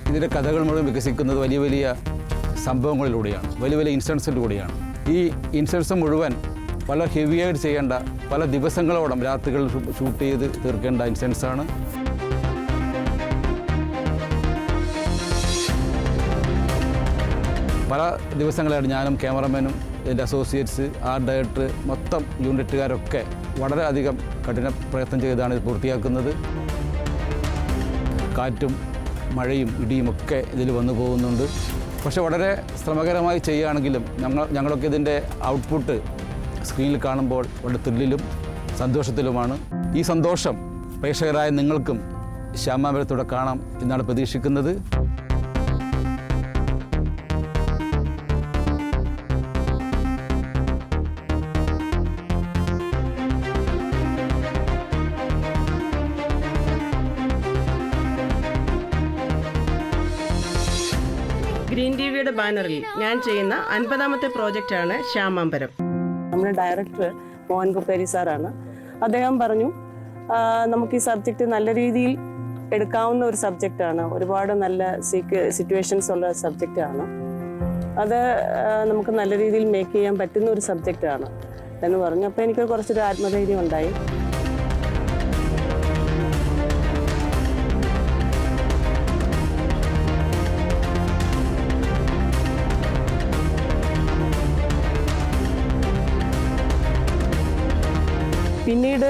ഇതിൻ്റെ കഥകൾ മുഴുവൻ വികസിക്കുന്നത് വലിയ വലിയ സംഭവങ്ങളിലൂടെയാണ്, വലിയ വലിയ ഇൻസിഡൻസിലൂടെയാണ്. ഈ ഇൻസിഡൻസ് മുഴുവൻ വളരെ ഹെവിയായിട്ട് ചെയ്യേണ്ട, പല ദിവസങ്ങളോളം രാത്രികളിൽ ഷൂട്ട് ചെയ്ത് തീർക്കേണ്ട ഇൻസിഡൻസാണ്. പല ദിവസങ്ങളായിട്ട് ഞാനും ക്യാമറമാനും ഇതിൻ്റെ അസോസിയേറ്റ്സ്, ആർട്ട് ഡയറക്ടർ, മൊത്തം യൂണിറ്റുകാരൊക്കെ വളരെയധികം കഠിന പ്രയത്നം ചെയ്താണ് ഇത് പൂർത്തിയാക്കുന്നത്. കാറ്റും മഴയും ഇടിയും ഒക്കെ ഇതിൽ വന്നു പോകുന്നുണ്ട്. പക്ഷെ വളരെ ശ്രമകരമായി ചെയ്യുകയാണെങ്കിലും ഞങ്ങളൊക്കെ ഇതിൻ്റെ ഔട്ട്പുട്ട് സ്ക്രീനിൽ കാണുമ്പോൾ വളരെ ത്രില്ലിലും സന്തോഷത്തിലുമാണ്. ഈ സന്തോഷം പ്രേക്ഷകരായ നിങ്ങൾക്കും ശ്യാമാംബരത്തൂടെ കാണാം എന്നാണ് പ്രതീക്ഷിക്കുന്നത്. ഗ്രീൻ ടി വിയുടെ ബാനറിൽ ഞാൻ ചെയ്യുന്ന 50ാമത്തെ പ്രോജക്റ്റാണ് ശ്യാമാംബരം. നമ്മുടെ ഡയറക്ടർ മോഹൻ കുപ്പേരി സാറാണ്. അദ്ദേഹം പറഞ്ഞു നമുക്ക് ഈ സബ്ജക്റ്റ് നല്ല രീതിയിൽ എടുക്കാവുന്ന ഒരു സബ്ജക്റ്റാണ്, ഒരുപാട് നല്ല സിറ്റുവേഷൻസ് ഉള്ള സബ്ജക്റ്റാണ്, അത് നമുക്ക് നല്ല രീതിയിൽ മേക്ക് ചെയ്യാൻ പറ്റുന്ന ഒരു സബ്ജക്റ്റാണ് എന്ന് പറഞ്ഞു. അപ്പോൾ എനിക്ക് കുറച്ചൊരു ആത്മധൈര്യം ഉണ്ടായി. പിന്നീട്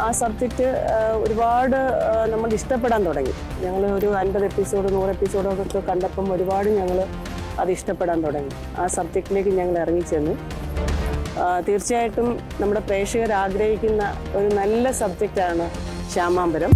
ആ സബ്ജക്റ്റ് ഒരുപാട് നമ്മൾ ഇഷ്ടപ്പെടാൻ തുടങ്ങി. ഞങ്ങൾ ഒരു 50 എപ്പിസോഡ് 100 എപ്പിസോഡൊക്കെ കണ്ടപ്പം ഒരുപാട് ഞങ്ങൾ അത് ഇഷ്ടപ്പെടാൻ തുടങ്ങി. ആ സബ്ജക്റ്റിലേക്ക് ഞങ്ങൾ ഇറങ്ങിച്ചെന്നു. തീർച്ചയായിട്ടും നമ്മുടെ പ്രേക്ഷകർ ആഗ്രഹിക്കുന്ന ഒരു നല്ല സബ്ജക്റ്റാണ് ശ്യാമാംബരം.